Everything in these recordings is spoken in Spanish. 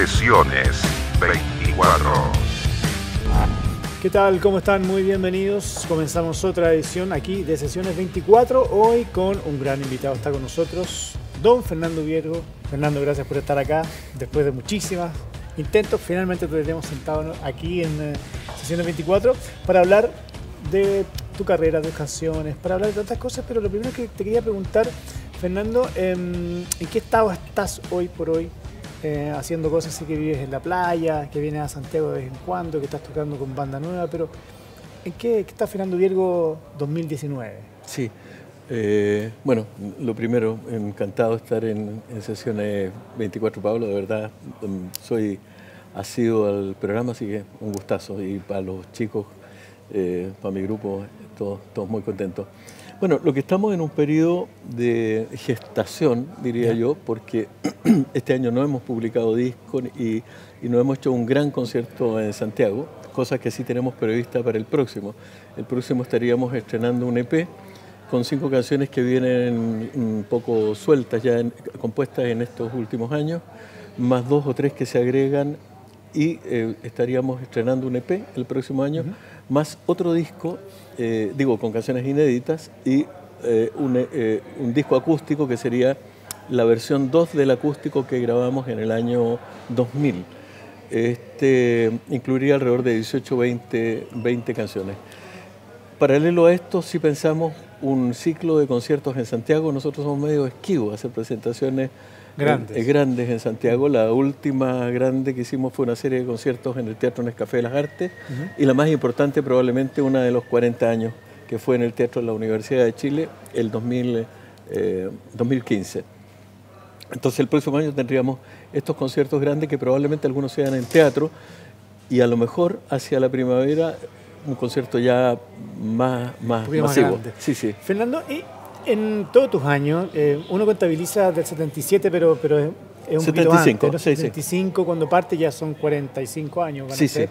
Sesiones 24. ¿Qué tal? ¿Cómo están? Muy bienvenidos. Comenzamos otra edición aquí de Sesiones 24. Hoy con un gran invitado. Está con nosotros don Fernando Viergo. Fernando, gracias por estar acá. Después de muchísimos intentos, finalmente te tenemos sentado aquí en Sesiones 24 para hablar de tu carrera, de tus canciones, para hablar de tantas cosas. Pero lo primero que te quería preguntar, Fernando, ¿en qué estado estás hoy por hoy? Haciendo cosas, sé que vives en la playa, que vienes a Santiago de vez en cuando, que estás tocando con banda nueva, pero ¿en qué está Fernando Viergo 2019? Sí, bueno, lo primero, encantado de estar en Sesiones 24, Pablo, de verdad, soy asiduo al programa, así que un gustazo, y para los chicos, para mi grupo, todos muy contentos. Bueno, lo que estamos en un periodo de gestación, diría yo, porque este año no hemos publicado disco y no hemos hecho un gran concierto en Santiago, cosa que sí tenemos prevista para el próximo. El próximo estaríamos estrenando un EP con 5 canciones que vienen un poco sueltas, ya compuestas en estos últimos años, más 2 o 3 que se agregan, y estaríamos estrenando un EP el próximo año, más otro disco, con canciones inéditas, y un disco acústico que sería la versión 2 del acústico que grabamos en el año 2000. Incluiría alrededor de 18 o 20 canciones. Paralelo a esto, sí pensamos un ciclo de conciertos en Santiago. Nosotros somos medio esquivos, hacer presentaciones grandes en Santiago. La última grande que hicimos fue una serie de conciertos en el Teatro Nescafé de las Artes, y la más importante probablemente una de los 40 años, que fue en el Teatro de la Universidad de Chile el 2015. Entonces el próximo año tendríamos estos conciertos grandes, que probablemente algunos sean en teatro, y a lo mejor hacia la primavera un concierto ya más masivo. Sí. Fernando, en todos tus años, uno contabiliza del 77, pero es un 75, poquito antes, ¿no? Sí, 75, cuando parte ya son 45 años. Van a ser.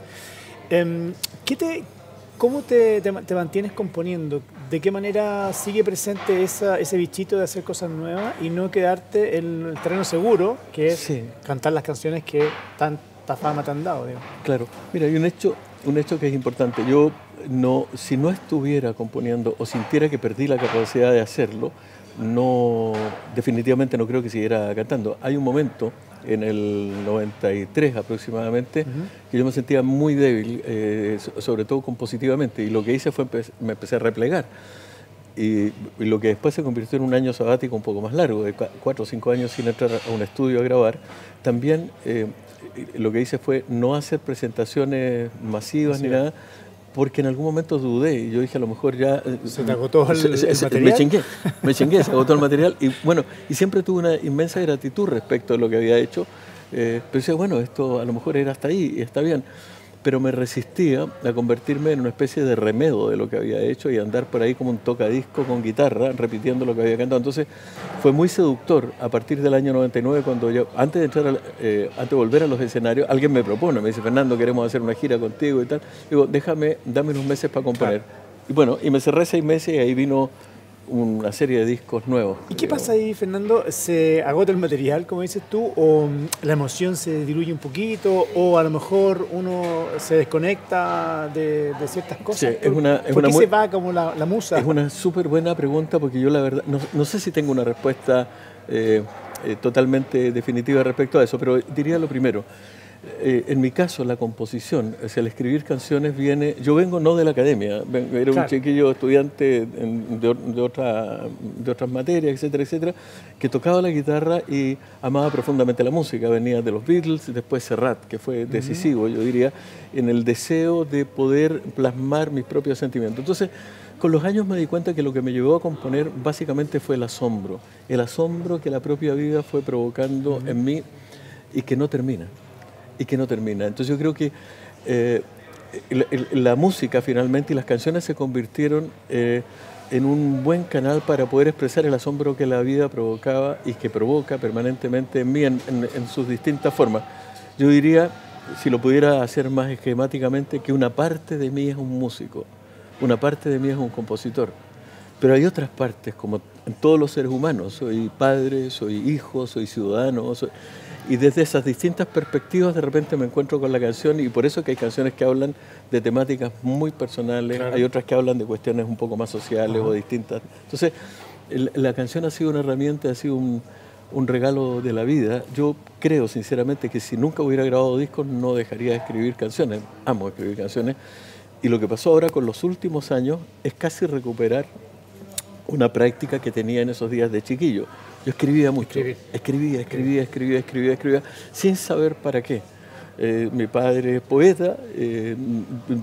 ¿Cómo te mantienes componiendo? ¿De qué manera sigue presente ese bichito de hacer cosas nuevas y no quedarte en el terreno seguro, que es cantar las canciones que tanta fama te han dado, digamos? Claro. Mira, hay un hecho que es importante. Yo, si no estuviera componiendo o sintiera que perdí la capacidad de hacerlo, definitivamente no creo que siguiera cantando. Hay un momento, en el 93 aproximadamente, que yo me sentía muy débil, sobre todo compositivamente, y lo que hice fue me empecé a replegar. Y lo que después se convirtió en un año sabático un poco más largo, de 4 o 5 años sin entrar a un estudio a grabar. También lo que hice fue no hacer presentaciones masivas ni nada, porque en algún momento dudé y yo dije, a lo mejor ya... ¿Se te agotó el material? Me chingué, se agotó el material, y bueno, y siempre tuve una inmensa gratitud respecto a lo que había hecho, pero decía, bueno, esto a lo mejor era hasta ahí y está bien, pero me resistía a convertirme en una especie de remedo de lo que había hecho y andar por ahí como un tocadisco con guitarra, repitiendo lo que había cantado. Entonces fue muy seductor a partir del año 99, cuando yo, antes de volver a los escenarios, alguien me propone, me dice, Fernando, queremos hacer una gira contigo y tal. Digo, dame unos meses para componer. Claro. Y bueno, y me cerré 6 meses y ahí vino una serie de discos nuevos. ¿Y qué pasa ahí, Fernando? ¿Se agota el material, como dices tú, o la emoción se diluye un poquito, o a lo mejor uno se desconecta de ciertas cosas? Sí, ¿Por qué se va como la musa? Es una súper buena pregunta, porque yo la verdad no sé si tengo una respuesta totalmente definitiva respecto a eso, pero diría lo primero. En mi caso, la composición, o sea, el escribir canciones viene... Yo vengo no de la academia, era un chiquillo estudiante de otras materias, etcétera, etcétera, que tocaba la guitarra y amaba profundamente la música. Venía de los Beatles, después Serrat, que fue decisivo, yo diría, en el deseo de poder plasmar mis propios sentimientos. Entonces, con los años me di cuenta que lo que me llevó a componer básicamente fue el asombro que la propia vida fue provocando en mí y que no termina. Entonces yo creo que la música finalmente y las canciones se convirtieron en un buen canal para poder expresar el asombro que la vida provocaba y que provoca permanentemente en mí en sus distintas formas. Yo diría, si lo pudiera hacer más esquemáticamente, que una parte de mí es un músico, una parte de mí es un compositor, pero hay otras partes, como en todos los seres humanos. Soy padre, soy hijo, soy ciudadano, Y desde esas distintas perspectivas de repente me encuentro con la canción y por eso que hay canciones que hablan de temáticas muy personales, Claro. hay otras que hablan de cuestiones un poco más sociales o distintas. Entonces, la canción ha sido una herramienta, ha sido un regalo de la vida. Yo creo sinceramente que si nunca hubiera grabado discos no dejaría de escribir canciones. Amo escribir canciones. Y lo que pasó ahora con los últimos años es casi recuperar una práctica que tenía en esos días de chiquillo. Yo escribía mucho, escribía, sin saber para qué. Mi padre es poeta,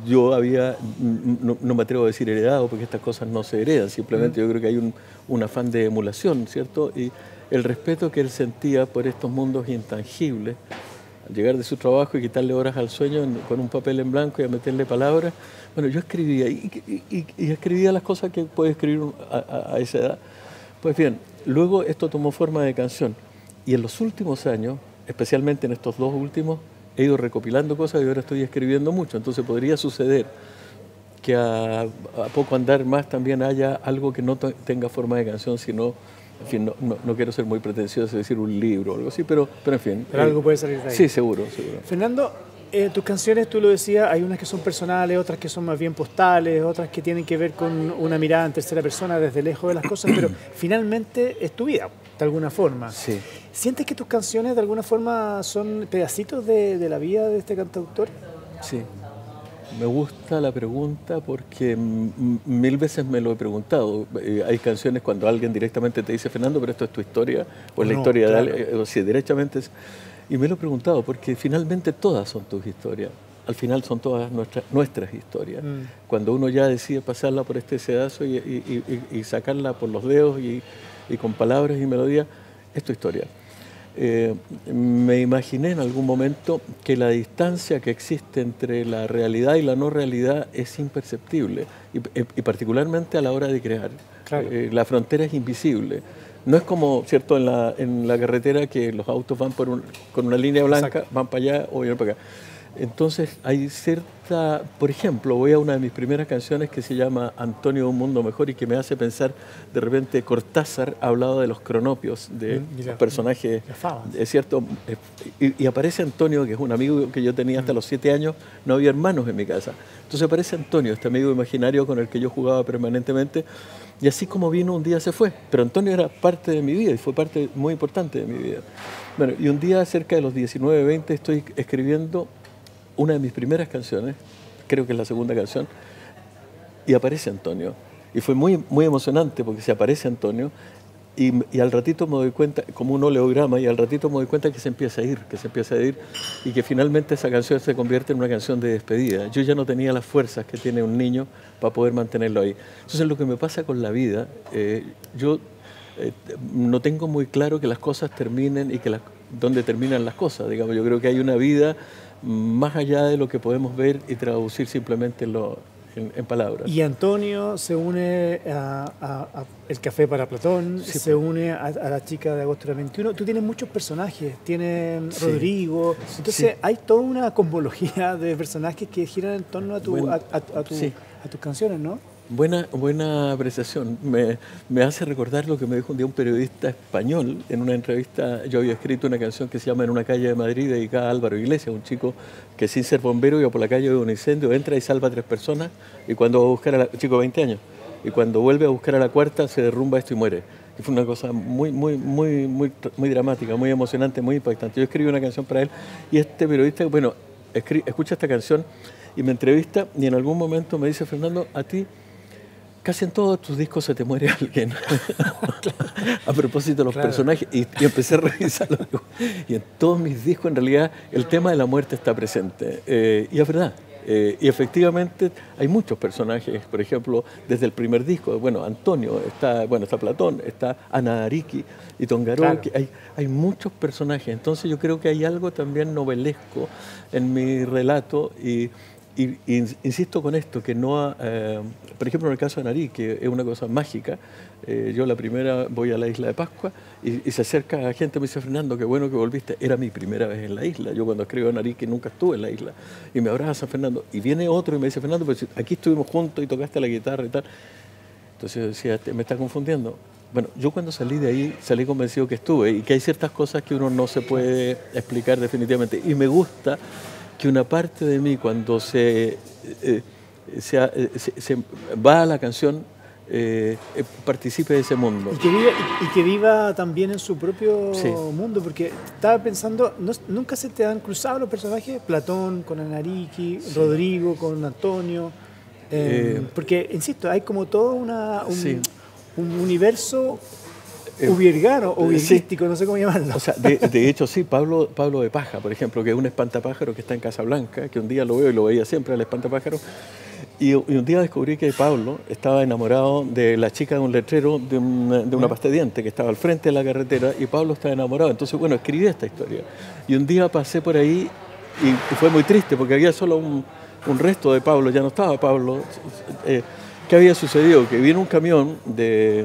yo había, no me atrevo a decir heredado, porque estas cosas no se heredan, simplemente yo creo que hay un afán de emulación, ¿cierto? Y el respeto que él sentía por estos mundos intangibles, al llegar de su trabajo y quitarle horas al sueño con un papel en blanco y a meterle palabras, bueno, yo escribía y escribía las cosas que puede escribir a esa edad. Pues bien, luego esto tomó forma de canción y en los últimos años, especialmente en estos 2 últimos, he ido recopilando cosas y ahora estoy escribiendo mucho. Entonces podría suceder que a poco andar más también haya algo que no tenga forma de canción, sino, en fin, no quiero ser muy pretencioso decir un libro o algo así, pero en fin. Pero algo puede salir de ahí. Sí, seguro. Fernando, tus canciones, tú lo decías, hay unas que son personales, otras que son más bien postales, otras que tienen que ver con una mirada en tercera persona desde lejos de las cosas, pero finalmente es tu vida, de alguna forma. Sí. ¿Sientes que tus canciones de alguna forma son pedacitos de la vida de este cantautor? Sí. Me gusta la pregunta porque 1000 veces me lo he preguntado. Hay canciones cuando alguien directamente te dice, Fernando, pero esto es tu historia, o es la historia de alguien, o si derechamente es... Y me lo he preguntado porque finalmente todas son tus historias. Al final son todas nuestras historias. Cuando uno ya decide pasarla por este sedazo y sacarla por los dedos y con palabras y melodías, es tu historia. Me imaginé en algún momento que la distancia que existe entre la realidad y la no realidad es imperceptible, y particularmente a la hora de crear. Claro. La frontera es invisible. No es como, ¿cierto?, en la carretera que los autos van con una línea blanca, Exacto. van para allá o vienen para acá. Entonces hay cierta, por ejemplo, voy a una de mis primeras canciones que se llama Antonio, un mundo mejor, y que me hace pensar, de repente Cortázar ha hablado de los cronopios, de los personajes, es cierto, y aparece Antonio, que es un amigo que yo tenía hasta los 7 años, no había hermanos en mi casa. Entonces aparece Antonio, este amigo imaginario con el que yo jugaba permanentemente, y así como vino, un día se fue. Pero Antonio era parte de mi vida y fue parte muy importante de mi vida. Bueno, y un día, cerca de los 19, 20, estoy escribiendo una de mis primeras canciones, creo que es la segunda canción, y aparece Antonio. Y fue muy, muy emocionante porque se aparece Antonio y al ratito me doy cuenta, como un oleograma, y al ratito me doy cuenta que se empieza a ir, y que finalmente esa canción se convierte en una canción de despedida. Yo ya no tenía las fuerzas que tiene un niño para poder mantenerlo ahí. Entonces lo que me pasa con la vida, yo no tengo muy claro que las cosas terminen y dónde terminan las cosas. Digamos, yo creo que hay una vida más allá de lo que podemos ver y traducir simplemente en palabras. Y Antonio se une a El Café para Platón, Sí, se une a la chica de Agosto del 21. Tú tienes muchos personajes, tienes Rodrigo, entonces hay toda una cosmología de personajes que giran en torno a tus canciones, ¿no? Buena apreciación. Me hace recordar lo que me dijo un día un periodista español en una entrevista. Yo había escrito una canción que se llama En una calle de Madrid, dedicada a Álvaro Iglesias, un chico que sin ser bombero iba por la calle de un incendio, entra y salva a 3 personas, y cuando va a buscar chico de 20 años, y cuando vuelve a buscar a la cuarta se derrumba esto y muere. Y fue una cosa muy dramática, muy emocionante, muy impactante. Yo escribí una canción para él y este periodista, bueno, escucha esta canción y me entrevista, y en algún momento me dice, Fernando, a ti casi en todos tus discos se te muere alguien. A propósito de los personajes, y empecé a revisarlo. Y en todos mis discos, en realidad, el tema de la muerte está presente. Y es verdad. Y efectivamente hay muchos personajes, por ejemplo, desde el primer disco, bueno, Antonio, está Platón, está Ana Ariki y Tongaró, claro. Hay muchos personajes. Entonces yo creo que hay algo también novelesco en mi relato y insisto con esto, que no, por ejemplo en el caso de Narí, que es una cosa mágica, yo la primera voy a la isla de Pascua y se acerca a gente y me dice, Fernando, qué bueno que volviste, era mi primera vez en la isla, yo cuando escribo a Narí que nunca estuve en la isla, y me abraza Fernando, y viene otro y me dice, Fernando, pues aquí estuvimos juntos y tocaste la guitarra y tal, Entonces yo decía, me está confundiendo. Bueno, yo cuando salí de ahí, salí convencido que estuve y que hay ciertas cosas que uno no se puede explicar definitivamente. Y me gusta que una parte de mí, cuando se va a la canción, participe de ese mundo. Y que viva también en su propio Sí. mundo, porque estaba pensando, nunca se te han cruzado los personajes, Platón con Anariki, Sí. Rodrigo con Antonio, porque, insisto, hay como todo Sí. un universo ubiergano o ubierguístico, no sé cómo llamarlo. O sea, de hecho, sí, Pablo de Paja, por ejemplo, que es un espantapájaro que está en Casablanca, que un día lo veo y lo veía siempre, el espantapájaro, y un día descubrí que Pablo estaba enamorado de la chica de un letrero de una pasta de dientes que estaba al frente de la carretera, y Pablo estaba enamorado. Entonces, bueno, escribí esta historia. Y un día pasé por ahí y fue muy triste porque había solo un resto de Pablo, ya no estaba Pablo. ¿Qué había sucedido? Que vino un camión de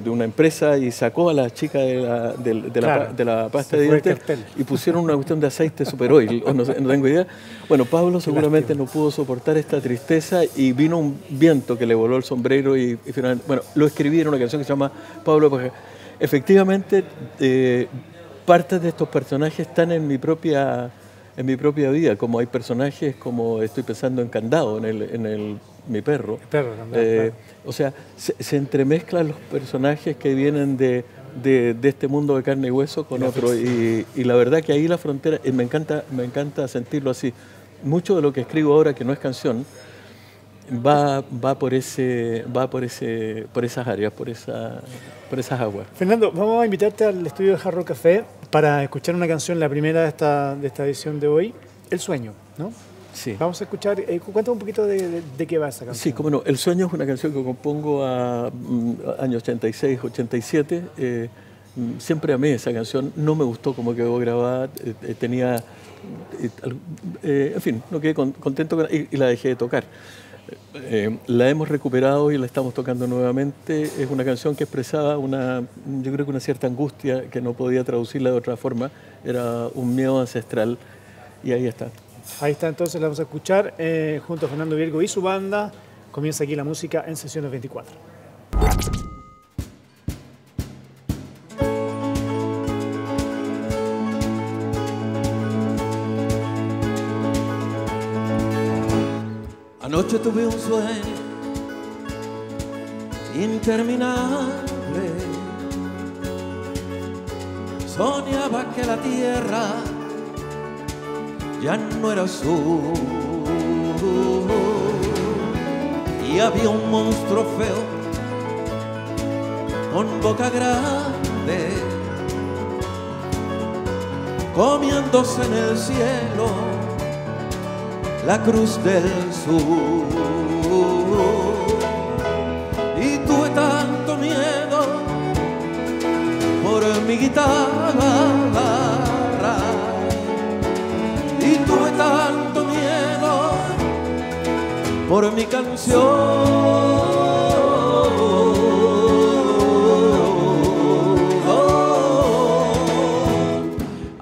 una empresa y sacó a la chica de la pasta de dientes y pusieron una cuestión de aceite superoil, o no tengo idea. Bueno, Pablo seguramente no pudo soportar esta tristeza y vino un viento que le voló el sombrero y finalmente, bueno, lo escribí en una canción que se llama Pablo de Paja. Efectivamente, partes de estos personajes están en mi propia vida, como hay personajes como estoy pensando en Candado, mi perro. Claro. O sea, se entremezclan los personajes que vienen de este mundo de carne y hueso con otro, y la verdad que ahí la frontera, me encanta sentirlo así. Mucho de lo que escribo ahora, que no es canción, va por esas áreas, por esas aguas. Fernando, vamos a invitarte al estudio de Jarro Café para escuchar una canción, la primera de esta edición de hoy, El Sueño, ¿no? Sí. Vamos a escuchar, cuéntame un poquito de qué va esa canción. Sí, cómo no. El Sueño es una canción que compongo a años 86, 87. Siempre amé esa canción. No me gustó cómo quedó grabada. Tenía... en fin, no quedé contento y la dejé de tocar. La hemos recuperado y la estamos tocando nuevamente. Es una canción que expresaba yo creo que una cierta angustia que no podía traducirla de otra forma. Era un miedo ancestral y ahí está. Ahí está, entonces la vamos a escuchar junto a Fernando Viergo y su banda. Comienza aquí la música en Sesiones 24. Anoche tuve un sueño interminable. Soñaba que la tierra ya no era azul y había un monstruo feo con boca grande comiéndose en el cielo la cruz del sur. Y tuve tanto miedo por mi guitarra y tuve tanto miedo por mi canción.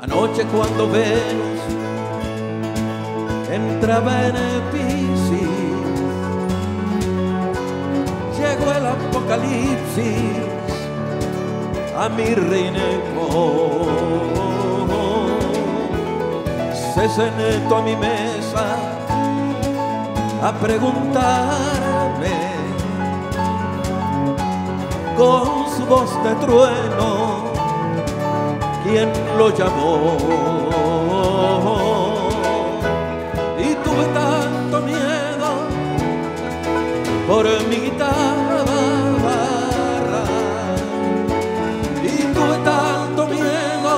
Anoche cuando Venus entraba en el Piscis, llegó el apocalipsis a mi rincón. Se sentó a mi mesa a preguntarme con su voz de trueno quién lo llamó. Y tuve tanto miedo por mi guitarra y tuve tanto miedo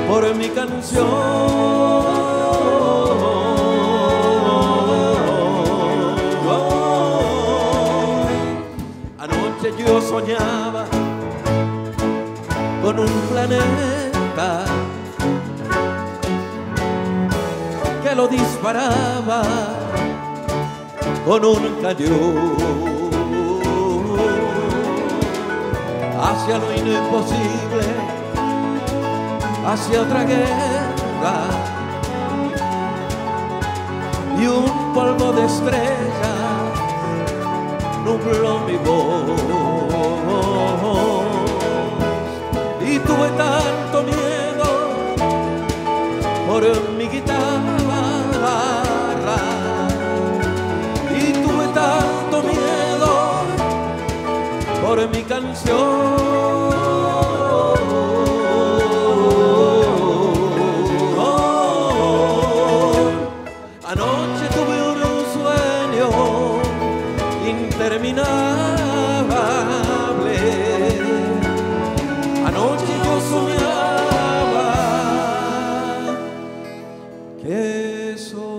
por mi canción. Anoche yo soñaba con un planeta que lo disparaba con un cañón hacia lo imposible, hacia otra guerra, y un polvo de estrellas nubló mi voz. Y tuve tanto miedo por mi guitarra, y tuve tanto miedo por mi canción. Anoche tuve un sueño interminable. Anoche yo soñaba que soñé.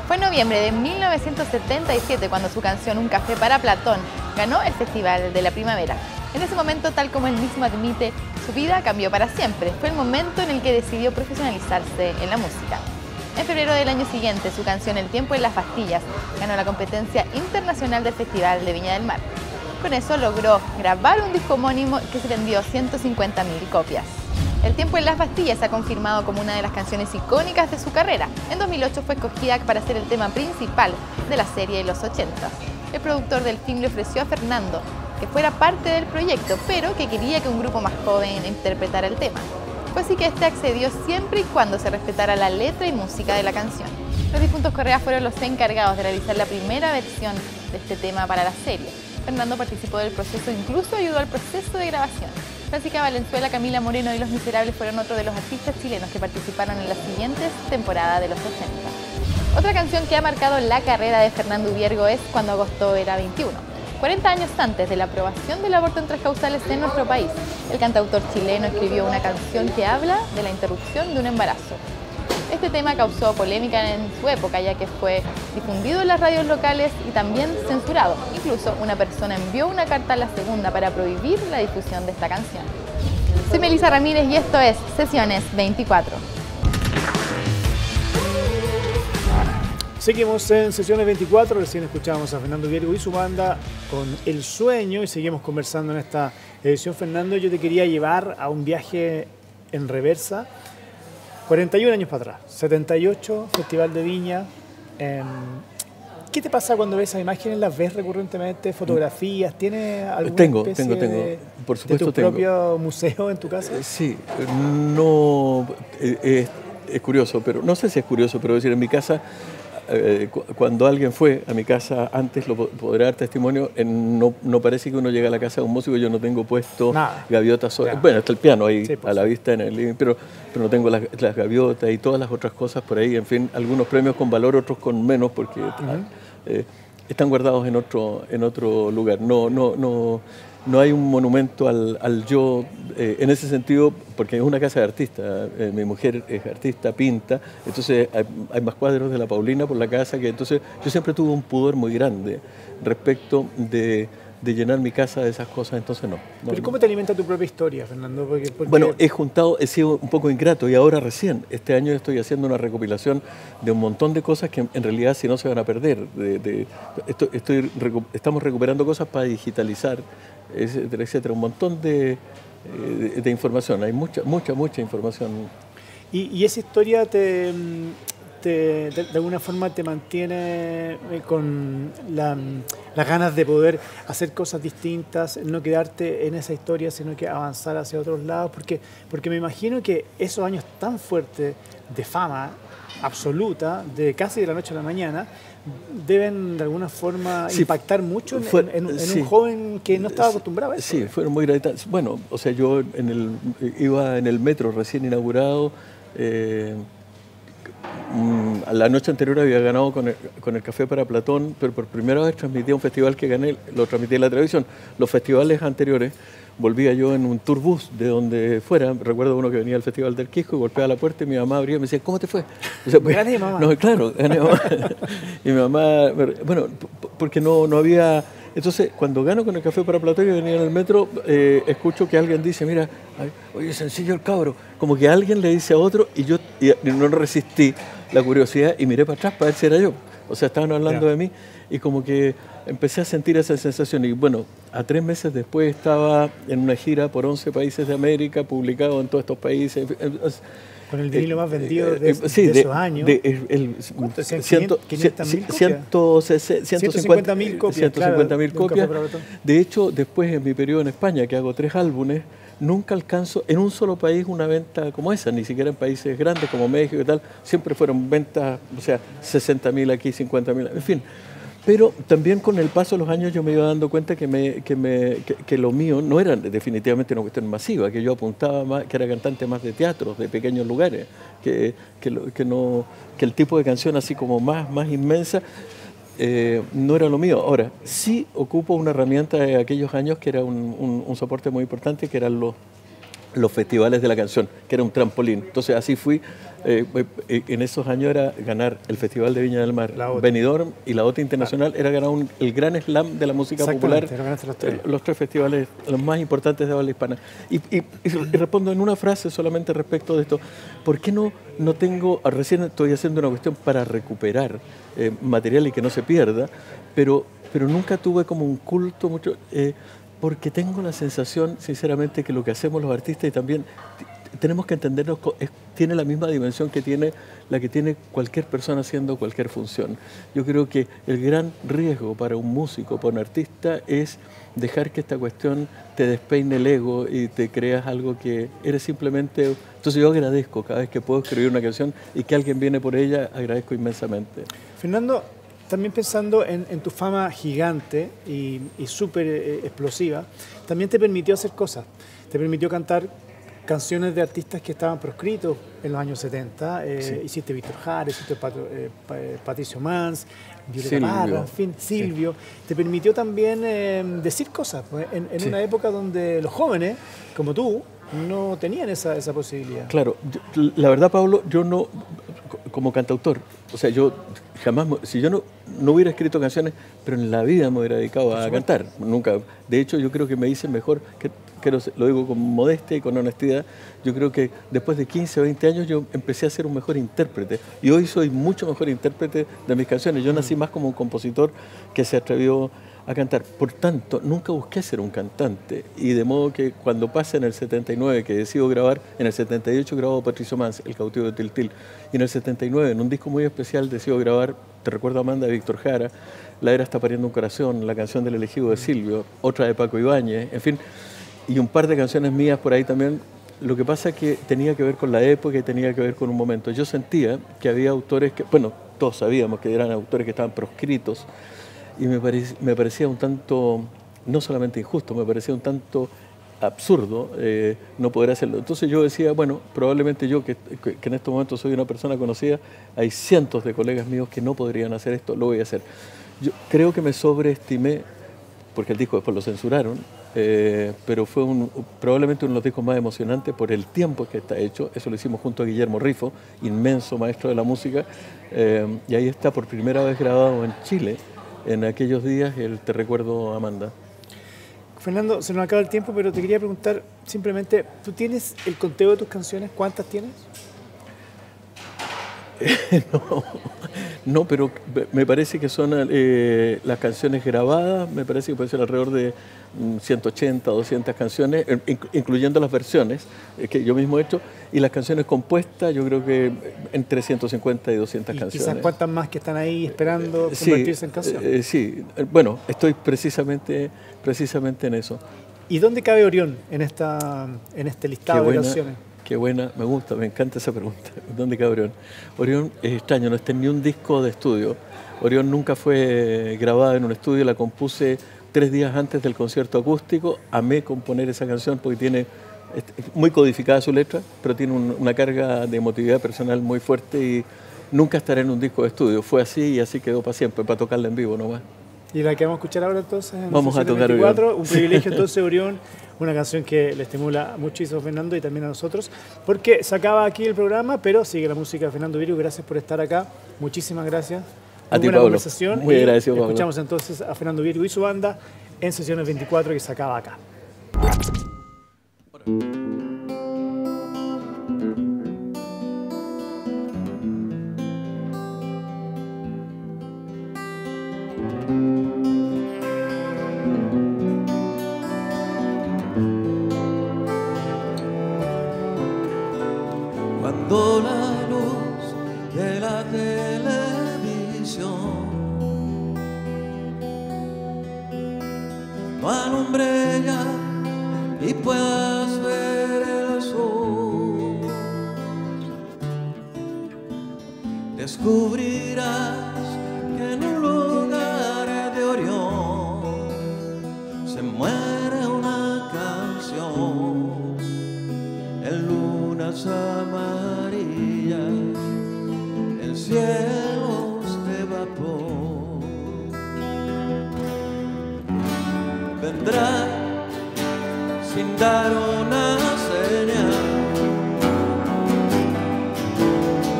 Fue en noviembre de 1977 cuando su canción Un café para Platón ganó el Festival de la Primavera. En ese momento, tal como él mismo admite, su vida cambió para siempre. Fue el momento en el que decidió profesionalizarse en la música. En febrero del año siguiente, su canción El tiempo en las pastillas ganó la competencia internacional del Festival de Viña del Mar. Con eso logró grabar un disco homónimo que se vendió 150.000 copias. El tiempo en las pastillas se ha confirmado como una de las canciones icónicas de su carrera. En 2008 fue escogida para ser el tema principal de la serie de los 80. El productor del film le ofreció a Fernando que fuera parte del proyecto, pero que quería que un grupo más joven interpretara el tema. Fue así que este accedió siempre y cuando se respetara la letra y música de la canción. Los difuntos Correa fueron los encargados de realizar la primera versión de este tema para la serie. Fernando participó del proceso e incluso ayudó al proceso de grabación. Francisca Valenzuela, Camila Moreno y Los Miserables fueron otros de los artistas chilenos que participaron en las siguientes temporadas de los 80. Otra canción que ha marcado la carrera de Fernando Ubiergo es Cuando agosto era 21. 40 años antes de la aprobación del aborto en 3 causales en nuestro país, el cantautor chileno escribió una canción que habla de la interrupción de un embarazo. Este tema causó polémica en su época, ya que fue difundido en las radios locales y también censurado. Incluso una persona envió una carta a la segunda para prohibir la difusión de esta canción. Soy Melissa Ramírez y esto es Sesiones 24. Seguimos en Sesiones 24, recién escuchábamos a Fernando Ubiergo y su banda con El Sueño y seguimos conversando en esta edición. Fernando, yo te quería llevar a un viaje en reversa, 41 años para atrás, 78, Festival de Viña. ¿Qué te pasa cuando ves esas imágenes? ¿Las ves recurrentemente? ¿Fotografías? ¿Tienes alguna Tengo. de Por supuesto, tu propio museo en tu casa? Sí, no es curioso, pero no sé si es curioso, pero decir, en mi casa, cuando alguien fue a mi casa antes, lo podrá dar testimonio, no parece que uno llega a la casa de un músico, yo no tengo puesto gaviotas, bueno, está el piano ahí a la vista en el living, pero no tengo las gaviotas y todas las otras cosas por ahí, en fin, algunos premios con valor, otros con menos, porque están guardados en otro lugar. No hay un monumento al yo en ese sentido, porque es una casa de artistas. Mi mujer es artista, pinta, entonces hay más cuadros de la Paulina por la casa, que entonces yo siempre tuve un pudor muy grande respecto de llenar mi casa de esas cosas, entonces no. ¿Pero cómo te alimenta tu propia historia, Fernando? Porque... Bueno, he sido un poco ingrato y ahora recién, este año estoy haciendo una recopilación de un montón de cosas que en realidad si no se van a perder. Estamos recuperando cosas para digitalizar, etcétera, etcétera, un montón de información, hay mucha información. ¿Y esa historia de alguna forma te mantiene con las ganas de poder hacer cosas distintas, no quedarte en esa historia, sino que avanzar hacia otros lados? Porque me imagino que esos años tan fuertes de fama absoluta, de casi de la noche a la mañana, deben de alguna forma impactar mucho en un joven que no estaba acostumbrado a eso. Sí, fueron muy gravitas. Bueno, o sea, yo iba en el metro recién inaugurado, la noche anterior había ganado con el Café para Platón, pero por primera vez transmitía un festival que gané, lo transmití en la televisión. Los festivales anteriores volvía yo en un tourbús de donde fuera. Recuerdo uno que venía al Festival del Quisco y golpeaba la puerta y mi mamá abría y me decía, ¿cómo te fue? O sea, gané, mamá. No, claro, gané, mamá. Y mi mamá, bueno, porque no había... Entonces, cuando gano con el Café para Platón y venía en el metro, escucho que alguien dice, mira, oye, sencillo el cabro. Como que alguien le dice a otro y yo no resistí la curiosidad y miré para atrás para ver si era yo. O sea, estaban hablando de mí y como que empecé a sentir esa sensación. Y bueno, a 3 meses después estaba en una gira por 11 países de América, publicado en todos estos países. Con el vinilo más vendido de esos años. 150.000 copias. 150.000 copias. De hecho, después en mi periodo en España, que hago 3 álbumes, nunca alcanzo en un solo país una venta como esa, ni siquiera en países grandes como México y tal. Siempre fueron ventas, o sea, 60.000 aquí, 50.000, en fin. Pero también con el paso de los años yo me iba dando cuenta que lo mío no era definitivamente una cuestión masiva, que yo apuntaba más, que era cantante más de teatros, de pequeños lugares, que el tipo de canción así como más inmensa no era lo mío. Ahora, sí ocupo una herramienta de aquellos años que era un soporte muy importante, que eran los festivales de la canción, que era un trampolín. Entonces así fui. En esos años era ganar el Festival de Viña del Mar, Benidorm y la OTA Internacional, era ganar el gran slam de la música popular, los 3 festivales los más importantes de habla hispana. Y respondo en una frase solamente respecto de esto, ¿por qué no tengo, recién estoy haciendo una cuestión para recuperar material y que no se pierda, pero nunca tuve como un culto mucho, porque tengo la sensación, sinceramente, que lo que hacemos los artistas y también... tenemos que entendernos, tiene la misma dimensión que tiene la que tiene cualquier persona haciendo cualquier función. Yo creo que el gran riesgo para un músico, para un artista, es dejar que esta cuestión te despeine el ego y te creas algo que eres simplemente... Entonces yo agradezco cada vez que puedo escribir una canción y que alguien viene por ella, agradezco inmensamente. Fernando, también pensando en tu fama gigante y súper explosiva, también te permitió hacer cosas. Te permitió cantar canciones de artistas que estaban proscritos en los años 70. Sí. Hiciste Víctor Jara, hiciste Patricio Mans, Violeta Parra, en fin, Silvio. Sí. Te permitió también decir cosas pues, en una época donde los jóvenes, como tú, no tenían esa posibilidad. Claro, la verdad, Pablo, yo no, como cantautor, o sea, yo jamás, si yo no hubiera escrito canciones, pero en la vida me hubiera dedicado a cantar, nunca. De hecho, yo creo que me hice mejor, lo digo con modestia y con honestidad, yo creo que después de 15 o 20 años yo empecé a ser un mejor intérprete y hoy soy mucho mejor intérprete de mis canciones. Yo nací más como un compositor que se atrevió a cantar. Por tanto, nunca busqué ser un cantante y de modo que cuando pasa en el 79 que decido grabar, en el 78 grabo Patricio Mans, El cautivo de Tiltil, y en el 79 en un disco muy especial decido grabar Te recuerdo Amanda de Víctor Jara, La era está pariendo un corazón, la canción del elegido de Silvio, otra de Paco Ibáñez, en fin, y un par de canciones mías por ahí también. Lo que pasa es que tenía que ver con la época y tenía que ver con un momento. Yo sentía que había autores que, bueno, todos sabíamos que eran autores que estaban proscritos, y me parecía un tanto, no solamente injusto, me parecía un tanto absurdo no poder hacerlo. Entonces yo decía, bueno, probablemente yo, que en estos momentos soy una persona conocida, hay cientos de colegas míos que no podrían hacer esto, lo voy a hacer. Yo creo que me sobreestimé, porque el disco después lo censuraron, pero fue probablemente uno de los discos más emocionantes por el tiempo que está hecho. Eso lo hicimos junto a Guillermo Rifo, inmenso maestro de la música, y ahí está por primera vez grabado en Chile, en aquellos días, el Te recuerdo Amanda. Fernando, se nos acaba el tiempo, pero te quería preguntar simplemente, ¿tú tienes el conteo de tus canciones? ¿Cuántas tienes? No, pero me parece que son las canciones grabadas, me parece que puede ser alrededor de 180, 200 canciones, incluyendo las versiones que yo mismo he hecho, y las canciones compuestas, yo creo que entre 150 y 200 canciones. Quizás cuántas más que están ahí esperando convertirse en canciones. Sí, bueno, estoy precisamente en eso. ¿Y dónde cabe Orión en este listado de canciones? Qué buena, me gusta, me encanta esa pregunta. ¿Dónde cabe Orión? Orión es extraño, no está en ni un disco de estudio. Orión nunca fue grabada en un estudio, la compuse 3 días antes del concierto acústico. Amé componer esa canción porque tiene muy codificada su letra, pero tiene una carga de emotividad personal muy fuerte nunca estaré en un disco de estudio. Fue así y así quedó para siempre, para tocarla en vivo nomás. Y la que vamos a escuchar ahora entonces en Vamos a tocar 24, Orión. un privilegio entonces Orión, una canción que le estimula muchísimo a Fernando y también a nosotros, porque se acaba aquí el programa, pero sigue la música de Fernando Virgo. Gracias por estar acá, muchísimas gracias. A ti, buena Pablo. conversación. Muy y agradecido, Pablo. escuchamos entonces a Fernando Virgo y su banda en Sesiones 24 que se acaba acá. Cuando la luz de la televisión no alumbre ya y puedas ver el sol, descubrirás que en un lugar de Orión se muere una canción en lunas amarillas, en cielos de vapor. Vendrá sin dar una señal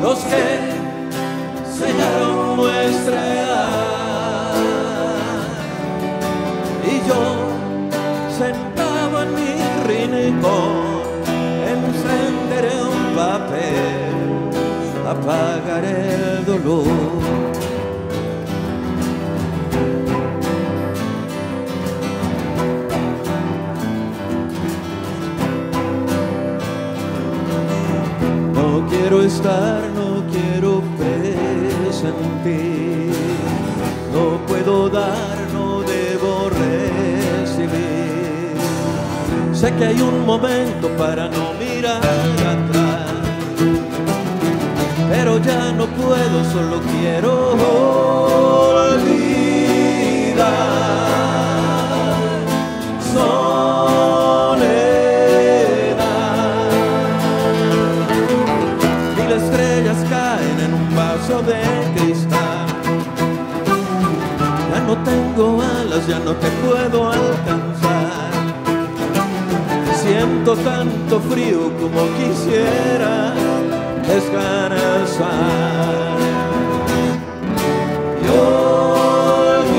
los que sellaron nuestra edad, y yo sentado en mi rincón encenderé un papel, apagaré el dolor. No quiero estar, no quiero presentir, no puedo dar, no debo recibir. Sé que hay un momento para no mirar atrás, pero ya no puedo, solo quiero olvidar. Soledad, mil estrellas caen en un vaso de cristal. Ya no tengo alas, ya no te puedo alcanzar. Siento tanto frío como quisiera descansar y olvidar.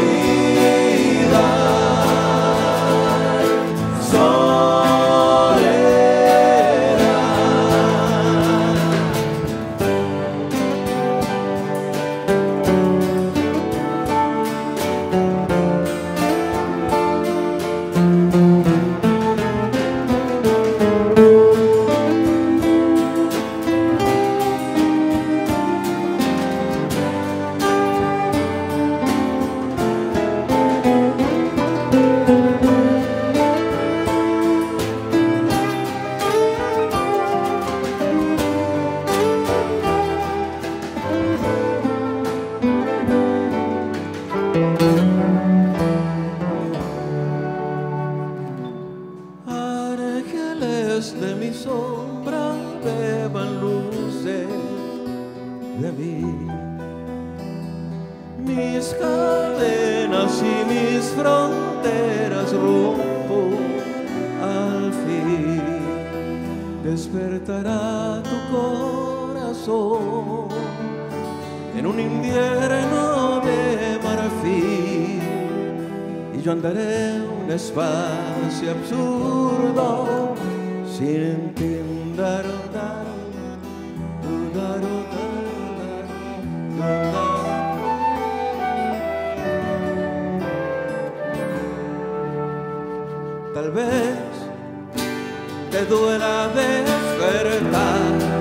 Ángeles de mi sombra beban luces de mí, mis cadenas y mis fronteras rompo al fin. Despertará tu corazón en un invierno de marfil, y yo andaré un espacio absurdo sin ti. Tal vez te duela despertar